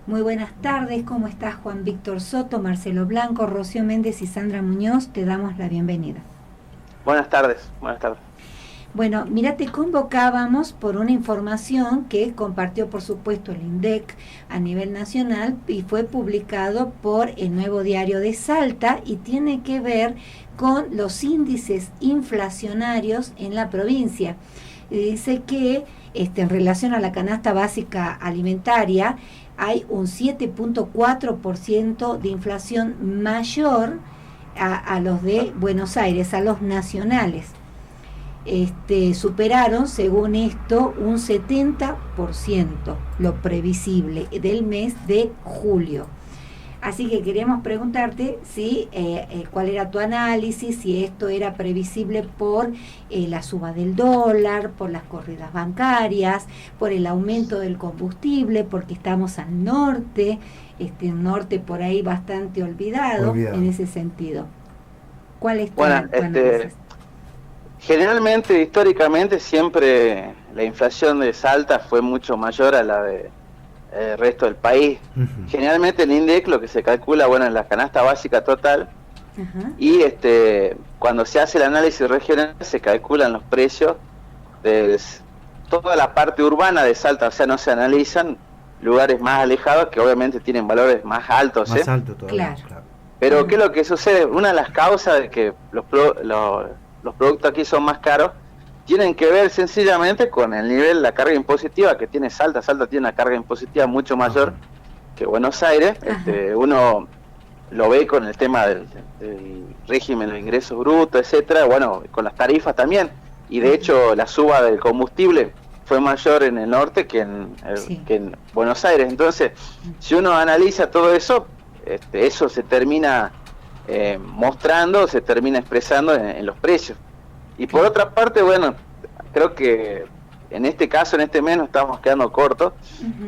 Muy buenas tardes, ¿cómo estás? Juan Víctor Soto, Marcelo Blanco, Rocío Méndez y Sandra Muñoz, te damos la bienvenida. Buenas tardes, buenas tardes. Bueno, mira, te convocábamos por una información que compartió, por supuesto, el INDEC a nivel nacional y fue publicado por el Nuevo Diario de Salta y tiene que ver con los índices inflacionarios en la provincia. Y dice que en relación a la canasta básica alimentaria hay un 7.4% de inflación mayor a los de Buenos Aires, a los nacionales. Superaron, según esto, un 70% lo previsible del mes de julio. Así que queríamos preguntarte si cuál era tu análisis, si esto era previsible por la suba del dólar, por las corridas bancarias, por el aumento del combustible, porque estamos al norte, un norte por ahí bastante olvidado. En ese sentido. ¿Cuál es tu análisis? Generalmente, históricamente, siempre la inflación de Salta fue mucho mayor a la de resto del país. Generalmente el INDEC lo que se calcula, en la canasta básica total, y cuando se hace el análisis regional se calculan los precios de toda la parte urbana de Salta, o sea, no se analizan lugares más alejados que obviamente tienen valores más altos. Más alto todavía, claro. Pero ¿qué es lo que sucede? Una de las causas de que los productos aquí son más caros tienen que ver sencillamente con el nivel, la carga impositiva que tiene Salta. Salta tiene una carga impositiva mucho mayor que Buenos Aires. Uno lo ve con el tema del régimen de ingresos brutos, etcétera, con las tarifas también. Y de hecho la suba del combustible fue mayor en el norte que en Buenos Aires. Entonces, si uno analiza todo eso, eso se termina mostrando, se termina expresando en los precios. Y por otra parte, creo que en este caso, en este mes, nos estamos quedando cortos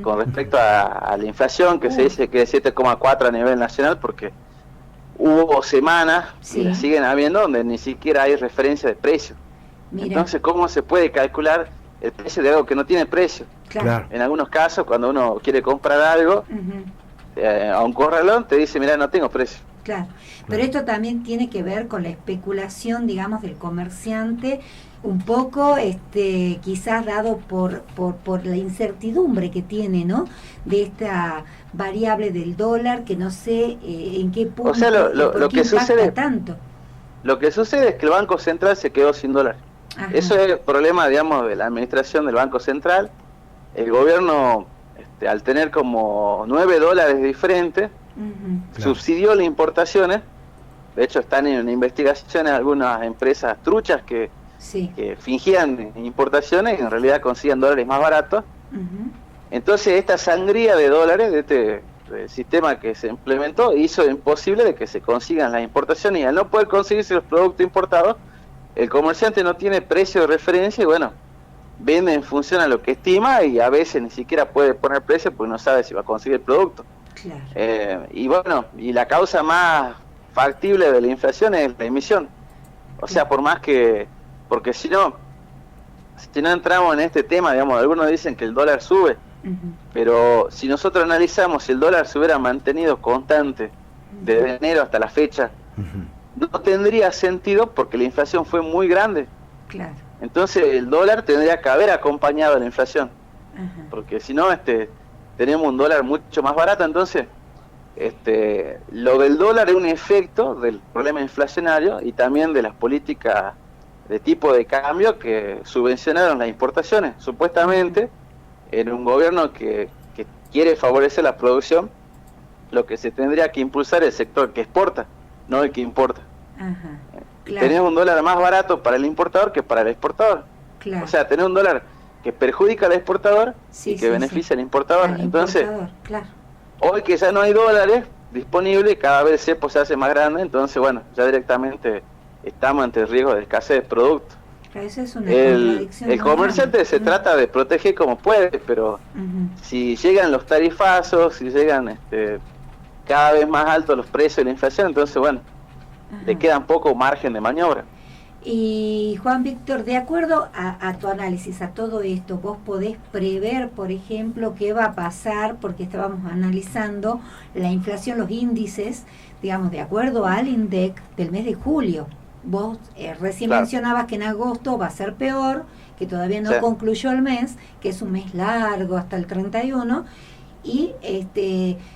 con respecto a la inflación, que se dice que es 7,4 a nivel nacional, porque hubo semanas, y las siguen habiendo, donde ni siquiera hay referencia de precio. Entonces, ¿cómo se puede calcular el precio de algo que no tiene precio? Claro. En algunos casos, cuando uno quiere comprar algo, a un corralón te dice, mira, no tengo precio. Claro, pero esto también tiene que ver con la especulación, digamos, del comerciante, un poco quizás dado por la incertidumbre que tiene, ¿no? De esta variable del dólar, que no sé en qué punto, o sea, lo que sucede tanto. Lo que sucede es que el Banco Central se quedó sin dólar. Eso es el problema, digamos, de la administración del Banco Central. El gobierno, al tener como $9 diferentes, subsidió las importaciones. De hecho, están en investigaciones algunas empresas truchas que fingían importaciones y en realidad consiguen dólares más baratos. Entonces, esta sangría de dólares de este sistema que se implementó hizo imposible de que se consigan las importaciones, y al no poder conseguirse los productos importados, el comerciante no tiene precio de referencia y vende en función a lo que estima, y a veces ni siquiera puede poner precio porque no sabe si va a conseguir el producto. Claro. Y la causa más factible de la inflación es la emisión. O sea, porque si no entramos en este tema, digamos, algunos dicen que el dólar sube, pero si nosotros analizamos, si el dólar se hubiera mantenido constante desde enero hasta la fecha, no tendría sentido, porque la inflación fue muy grande. Claro. Entonces el dólar tendría que haber acompañado a la inflación, porque si no, tenemos un dólar mucho más barato. Entonces, lo del dólar es un efecto del problema inflacionario y también de las políticas de tipo de cambio que subvencionaron las importaciones. Supuestamente, en un gobierno que quiere favorecer la producción, lo que se tendría que impulsar es el sector que exporta, no el que importa. Claro. Tenemos un dólar más barato para el importador que para el exportador. Claro. O sea, tener un dólar que perjudica al exportador y que beneficia al importador. Entonces, hoy que ya no hay dólares disponibles, cada vez el cepo se hace más grande, entonces ya directamente estamos ante el riesgo de escasez de productos. Eso es una contradicción. El comerciante se trata de proteger como puede, pero si llegan los tarifazos, si llegan cada vez más altos los precios de la inflación, entonces le queda poco margen de maniobra. Y Juan Víctor, de acuerdo a tu análisis, a todo esto, vos podés prever, por ejemplo, qué va a pasar, porque estábamos analizando la inflación, los índices, digamos, de acuerdo al INDEC del mes de julio. Vos recién mencionabas que en agosto va a ser peor, que todavía no concluyó el mes, que es un mes largo hasta el 31, y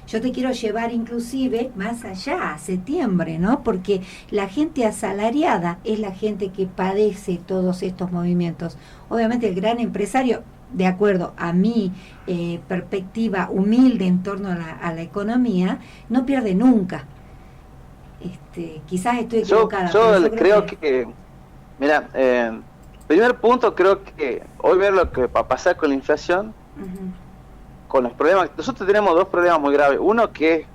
yo te quiero llevar inclusive más allá, a septiembre, ¿no? Porque la gente asalariada es la gente que padece todos estos movimientos. Obviamente el gran empresario, de acuerdo a mi perspectiva humilde en torno a la economía, no pierde nunca. Quizás estoy equivocada. Yo creo que mira, primer punto, creo que hoy ver lo que va a pasar con la inflación, con los problemas. Nosotros tenemos dos problemas muy graves. Uno, que es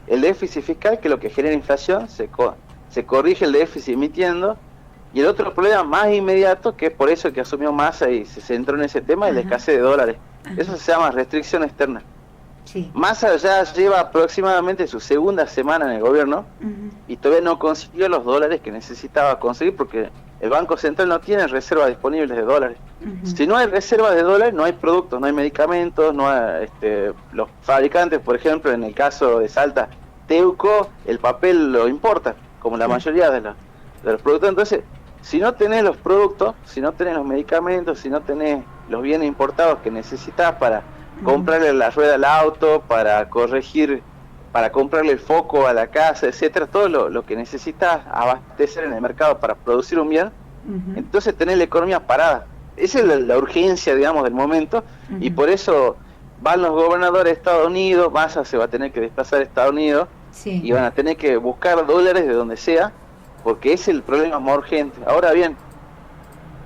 el déficit fiscal, que es lo que genera inflación, se corrige el déficit emitiendo. Y el otro problema más inmediato, que es por eso que asumió Massa y se centró en ese tema, es la escasez de dólares. Eso se llama restricción externa. Sí. Massa ya lleva aproximadamente su segunda semana en el gobierno y todavía no consiguió los dólares que necesitaba conseguir, porque el Banco Central no tiene reservas disponibles de dólares. Si no hay reservas de dólares, no hay productos, no hay medicamentos, no hay, los fabricantes, por ejemplo, en el caso de Salta, Teuco, el papel lo importa, como la mayoría de los productos. Entonces, si no tenés los productos, si no tenés los medicamentos, si no tenés los bienes importados que necesitas para comprarle la rueda al auto, para corregir, para comprarle el foco a la casa, etcétera, todo lo que necesitas abastecer en el mercado para producir un bien, entonces tenés la economía parada. Esa es la urgencia, digamos, del momento, y por eso van los gobernadores de Estados Unidos, Massa se va a tener que desplazar a Estados Unidos, y van a tener que buscar dólares de donde sea, porque es el problema más urgente. Ahora bien,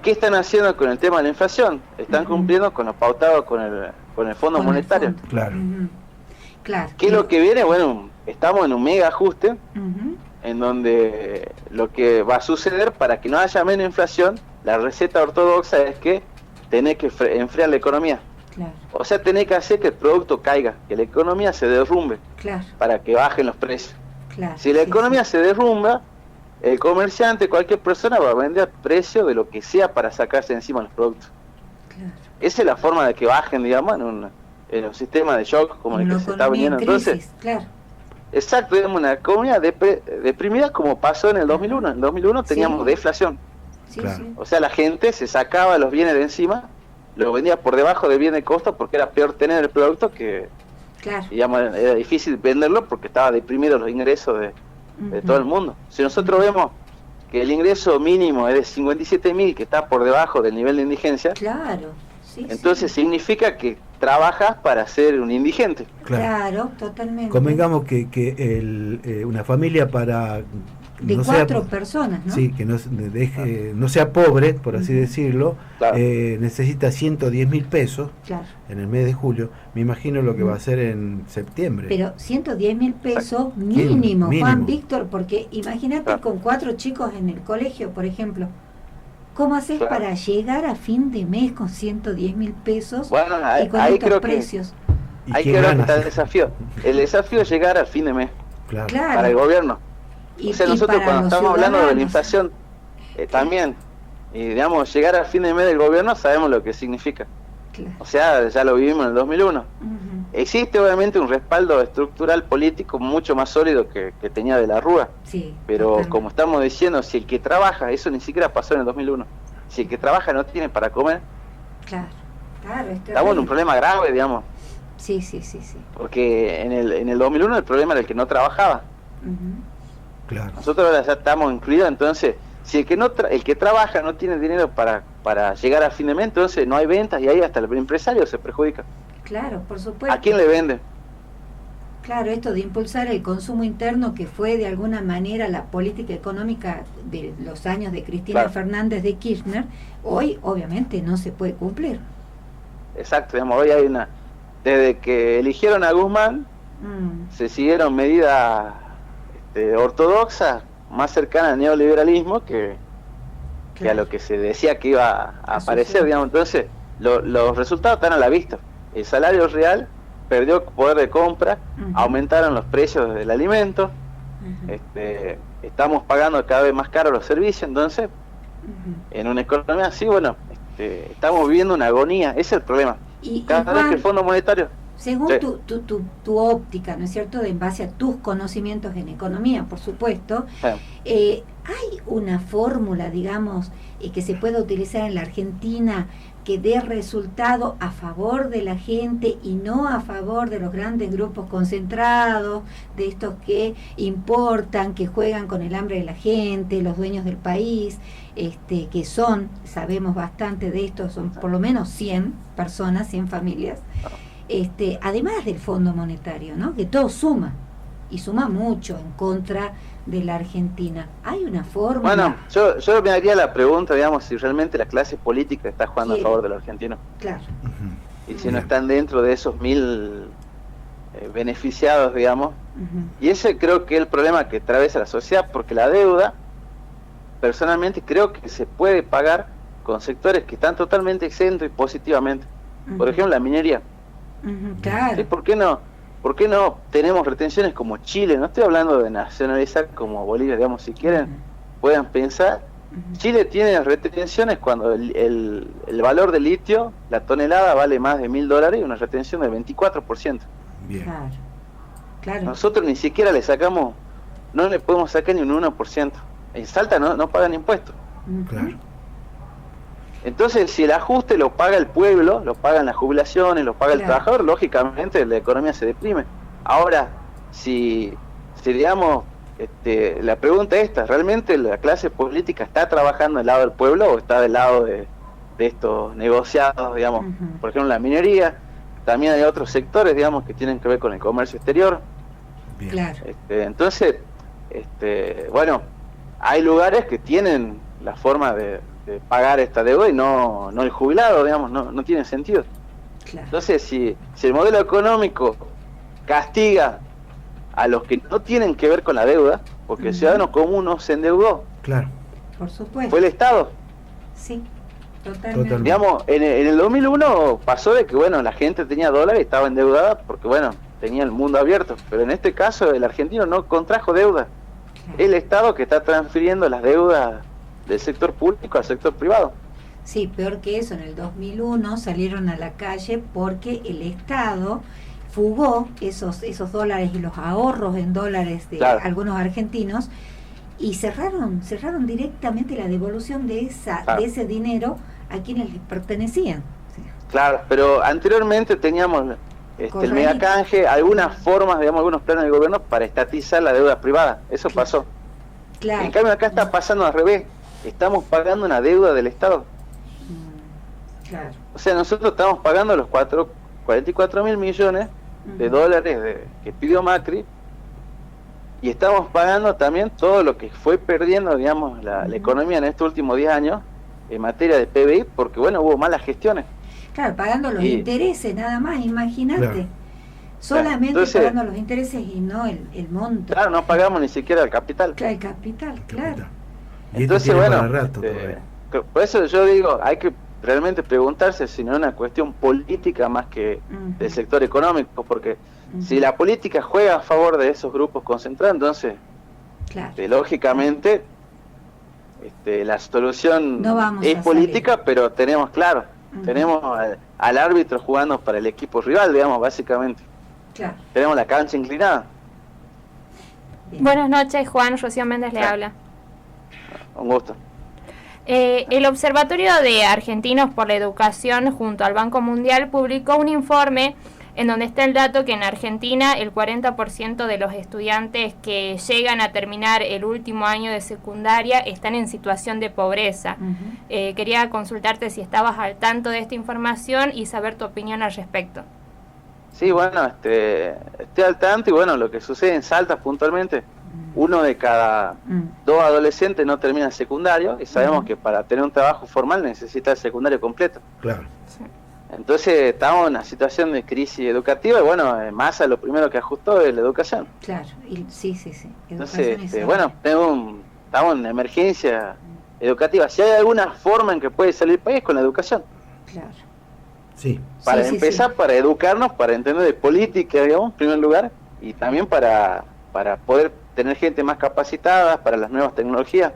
¿qué están haciendo con el tema de la inflación? Están cumpliendo con lo pautado con el Fondo Monetario. Claro. Claro. ¿Qué es lo que viene? Bueno, estamos en un mega ajuste, en donde lo que va a suceder para que no haya menos inflación, la receta ortodoxa es que tenés que enfriar la economía. Claro. O sea, tenés que hacer que el producto caiga, que la economía se derrumbe, para que bajen los precios. Claro. Si la economía se derrumba, el comerciante, cualquier persona va a vender a precio de lo que sea para sacarse encima los productos. Claro. Esa es la forma de que bajen, digamos, en un sistema de shock como el que se está viniendo. Entonces, exacto, digamos, una economía deprimida como pasó en el 2001. En el 2001 teníamos deflación. O sea, la gente se sacaba los bienes de encima, lo vendía por debajo del bien de costo porque era peor tener el producto que, digamos, era difícil venderlo porque estaba deprimido los ingresos de todo el mundo. Si nosotros vemos que el ingreso mínimo es de 57.000, que está por debajo del nivel de indigencia, entonces significa que trabajas para ser un indigente. Claro, totalmente. Convengamos que una familia para de no 4 personas, ¿no? Sí, que no sea pobre, por así decirlo, necesita 110.000 pesos en el mes de julio. Me imagino lo que va a hacer en septiembre. Pero 110.000 pesos mínimo, Juan Víctor, porque imagínate con 4 chicos en el colegio, por ejemplo. ¿Cómo haces para llegar a fin de mes con 110.000 pesos y con estos precios? Ahí creo que está el desafío. El desafío es llegar al fin de mes para el gobierno. O sea, nosotros cuando estamos hablando de la inflación, también, y digamos, llegar al fin de mes del gobierno sabemos lo que significa. O sea, ya lo vivimos en el 2001. Existe obviamente un respaldo estructural político mucho más sólido que tenía de la Rúa. Pero como estamos diciendo, si el que trabaja, eso ni siquiera pasó en el 2001, si el que trabaja no tiene para comer, estamos en un problema grave, digamos. Sí. Porque en el 2001 el problema era el que no trabajaba. Nosotros ahora ya estamos incluidos, entonces si el que trabaja no tiene dinero para llegar a fin de mes, entonces no hay ventas y ahí hasta el empresario se perjudica. Claro, por supuesto. ¿A quién le vende? Claro, esto de impulsar el consumo interno, que fue de alguna manera la política económica de los años de Cristina Fernández de Kirchner, hoy obviamente no se puede cumplir. Exacto, digamos, hoy hay desde que eligieron a Guzmán, se siguieron medidas ortodoxas, más cercanas al neoliberalismo que a lo que se decía que iba a aparecer, digamos. Entonces, los resultados están a la vista. El salario real perdió poder de compra, aumentaron los precios del alimento, estamos pagando cada vez más caro los servicios, entonces En una economía así, bueno, estamos viviendo una agonía, ese es el problema. Cada vez que el Fondo Monetario... Según tu óptica, ¿no es cierto?, en base a tus conocimientos en economía, por supuesto, ¿hay una fórmula, digamos, que se pueda utilizar en la Argentina que dé resultado a favor de la gente y no a favor de los grandes grupos concentrados, de estos que importan, que juegan con el hambre de la gente, los dueños del país, que son, sabemos bastante de estos, son por lo menos 100 personas, 100 familias, además del Fondo Monetario, ¿no?, que todo suma, y suma mucho en contra de la Argentina? ¿Hay una fórmula? Bueno, yo me haría la pregunta, digamos, si realmente la clase política está jugando a favor de los argentinos. Claro. Y si no están dentro de esos 1000 beneficiados, digamos. Y ese creo que es el problema que atraviesa la sociedad, porque la deuda, personalmente creo que se puede pagar con sectores que están totalmente exentos y positivamente. Por ejemplo, la minería. Claro. ¿Sí? ¿Por qué no? ¿Por qué no tenemos retenciones como Chile? No estoy hablando de nacionalizar como Bolivia, digamos, si quieren, puedan pensar. Chile tiene retenciones cuando el valor del litio, la tonelada vale más de $1.000 y una retención del 24%. Bien. Claro. Nosotros ni siquiera le sacamos, no le podemos sacar ni un 1%. En Salta no pagan impuestos. Claro. Entonces, si el ajuste lo paga el pueblo, lo pagan las jubilaciones, lo paga el trabajador, lógicamente la economía se deprime. Ahora, si digamos, la pregunta es esta, ¿realmente la clase política está trabajando del lado del pueblo o está del lado de estos negociados, digamos? Por ejemplo, la minería, también hay otros sectores, digamos, que tienen que ver con el comercio exterior. Bien. Claro. Entonces, bueno, hay lugares que tienen la forma de pagar esta deuda y no el jubilado, digamos, no tiene sentido. Claro. Entonces, si el modelo económico castiga a los que no tienen que ver con la deuda, porque el ciudadano común no se endeudó, Claro. Por supuesto. fue el Estado. Sí, totalmente. Digamos, en el 2001 pasó de que, bueno, la gente tenía dólares y estaba endeudada porque, bueno, tenía el mundo abierto, pero en este caso el argentino no contrajo deuda. Claro. El Estado que está transfiriendo las deudas del sector público al sector privado. Sí, peor que eso, en el 2001 salieron a la calle porque el Estado fugó esos dólares y los ahorros en dólares de algunos argentinos y cerraron directamente la devolución de ese dinero a quienes les pertenecían. Claro, pero anteriormente teníamos el megacanje, algunas formas, digamos, algunos planes del gobierno para estatizar la deuda privada. Eso pasó. Claro. En cambio acá está pasando al revés. Estamos pagando una deuda del Estado. Claro. O sea, nosotros estamos pagando los 44.000 millones de dólares que pidió Macri, y estamos pagando también todo lo que fue perdiendo, digamos, la economía en estos últimos 10 años en materia de PBI, porque, bueno, hubo malas gestiones. Claro, pagando los intereses nada más, imagínate. Claro. Solamente entonces, pagando los intereses y no el monto. Claro, no pagamos ni siquiera el capital. Claro, el capital, claro. Y entonces, bueno, por eso yo digo, hay que realmente preguntarse si no es una cuestión política más que del sector económico, porque si la política juega a favor de esos grupos concentrados, entonces, lógicamente, la solución es política, pero tenemos, tenemos al árbitro jugando para el equipo rival, digamos, básicamente. Claro. Tenemos la cancha inclinada. Bien. Buenas noches, Juan. Rocío Méndez le habla. Un gusto. El Observatorio de Argentinos por la Educación junto al Banco Mundial publicó un informe en donde está el dato que en Argentina el 40% de los estudiantes que llegan a terminar el último año de secundaria están en situación de pobreza. Quería consultarte si estabas al tanto de esta información y saber tu opinión al respecto. Sí, bueno, estoy al tanto y bueno, lo que sucede en Salta puntualmente, 1 de cada 2 adolescentes no termina el secundario y sabemos que para tener un trabajo formal necesita el secundario completo. Claro. Sí. Entonces estamos en una situación de crisis educativa y bueno, Massa lo primero que ajustó es la educación. Claro, sí. Entonces, bueno, estamos en emergencia educativa. Si hay alguna forma en que puede salir el país con la educación. Claro. Sí. Para empezar, para educarnos, para entender de política, digamos, en primer lugar, y también para poder tener gente más capacitada para las nuevas tecnologías.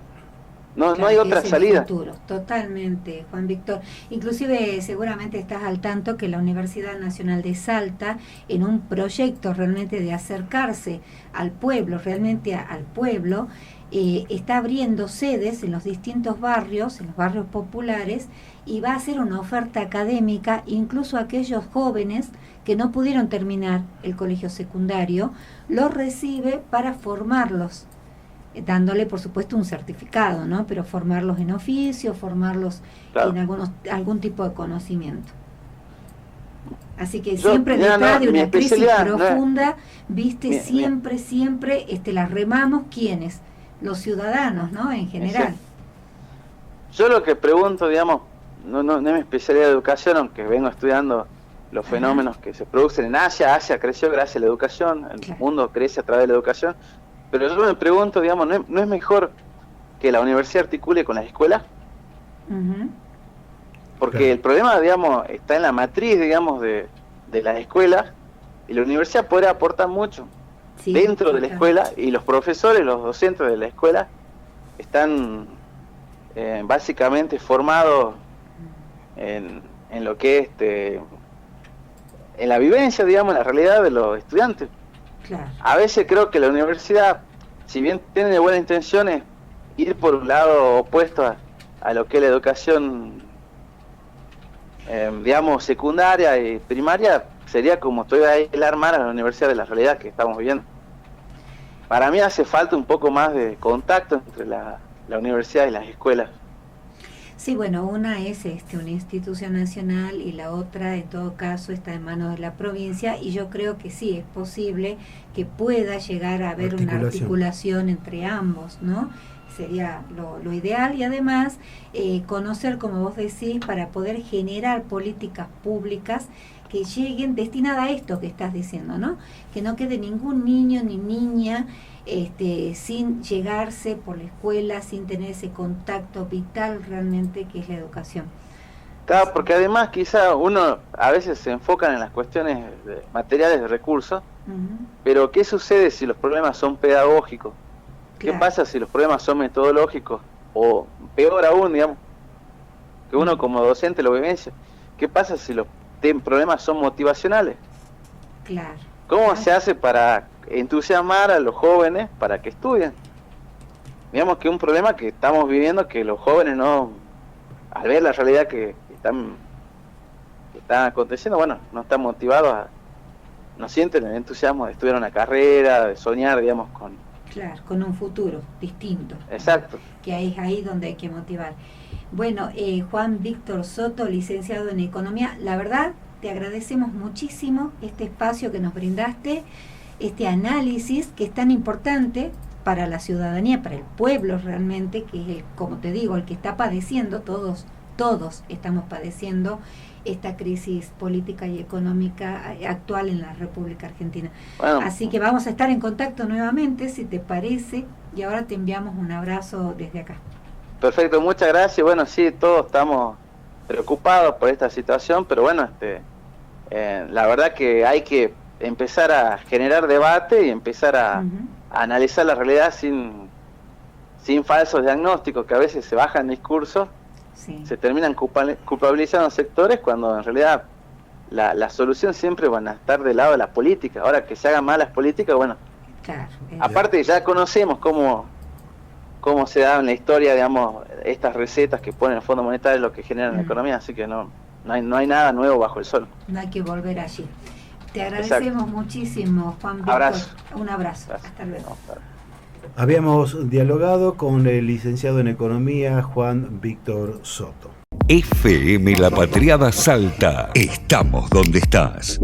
No hay otra salida. Futuro, totalmente, Juan Víctor. Inclusive seguramente estás al tanto que la Universidad Nacional de Salta, en un proyecto realmente de acercarse al pueblo, está abriendo sedes en los distintos barrios, en los barrios populares, y va a hacer una oferta académica, incluso a aquellos jóvenes que no pudieron terminar el colegio secundario, los recibe para formarlos, dándole por supuesto un certificado, ¿no? Pero formarlos en oficio, formarlos en algún tipo de conocimiento. Así que siempre detrás de una crisis profunda, siempre la remamos ¿quiénes? Los ciudadanos, ¿no? En general. Yo lo que pregunto, digamos, no es mi especialidad de educación, aunque vengo estudiando los fenómenos que se producen en Asia. Asia creció gracias a la educación, el mundo crece a través de la educación. Pero yo me pregunto, digamos, ¿no es mejor que la universidad articule con las escuelas? Porque el problema, digamos, está en la matriz, digamos, de las escuelas, y la universidad podría aportar mucho dentro de la escuela, y los profesores, los docentes de la escuela están básicamente formados en lo que es en la vivencia, digamos, en la realidad de los estudiantes. Claro. A veces creo que la universidad, si bien tiene buenas intenciones, ir por un lado opuesto a lo que es la educación, digamos, secundaria y primaria, sería como aislar más a la universidad de la realidad que estamos viviendo. Para mí hace falta un poco más de contacto entre la universidad y las escuelas. Sí, bueno, una es una institución nacional y la otra, en todo caso, está en manos de la provincia, y yo creo que sí, es posible que pueda llegar a haber una articulación entre ambos, ¿no? Sería lo ideal, y además conocer, como vos decís, para poder generar políticas públicas que lleguen destinadas a esto que estás diciendo, ¿no? Que no quede ningún niño ni niña sin llegarse por la escuela, sin tener ese contacto vital realmente que es la educación. Claro, porque además quizá uno a veces se enfoca en las cuestiones materiales de recursos, pero ¿qué sucede si los problemas son pedagógicos? ¿Qué pasa si los problemas son metodológicos? O peor aún, digamos, que uno como docente lo vivencia, ¿qué pasa si los problemas son motivacionales? Claro. ¿Cómo se hace para entusiasmar a los jóvenes para que estudien? Digamos que un problema que estamos viviendo, que los jóvenes no, al ver la realidad que están aconteciendo, bueno, no están motivados, no sienten el entusiasmo de estudiar una carrera, de soñar, digamos, con un futuro distinto. Exacto. Que es ahí donde hay que motivar. Bueno, Juan Víctor Soto, licenciado en Economía, la verdad te agradecemos muchísimo este espacio que nos brindaste, este análisis que es tan importante para la ciudadanía, para el pueblo realmente, que es, como te digo, el que está padeciendo, todos estamos padeciendo esta crisis política y económica actual en la República Argentina. Bueno, así que vamos a estar en contacto nuevamente, si te parece, y ahora te enviamos un abrazo desde acá. Perfecto, muchas gracias. Bueno, sí, todos estamos preocupados por esta situación, pero bueno, la verdad que hay que empezar a generar debate y empezar a analizar la realidad sin falsos diagnósticos, que a veces se bajan discursos, se terminan culpabilizando sectores, cuando en realidad la solución siempre van a estar del lado de la política. Ahora que se hagan malas políticas, bueno, aparte ya conocemos cómo se da en la historia, digamos, estas recetas que ponen el Fondo Monetario, lo que generan la economía, así que no hay nada nuevo bajo el sol. No hay que volver allí. Te agradecemos muchísimo, Juan Víctor. Un abrazo. Gracias. Hasta luego. Habíamos dialogado con el licenciado en Economía, Juan Víctor Soto. FM La Patriada Salta. Estamos donde estás.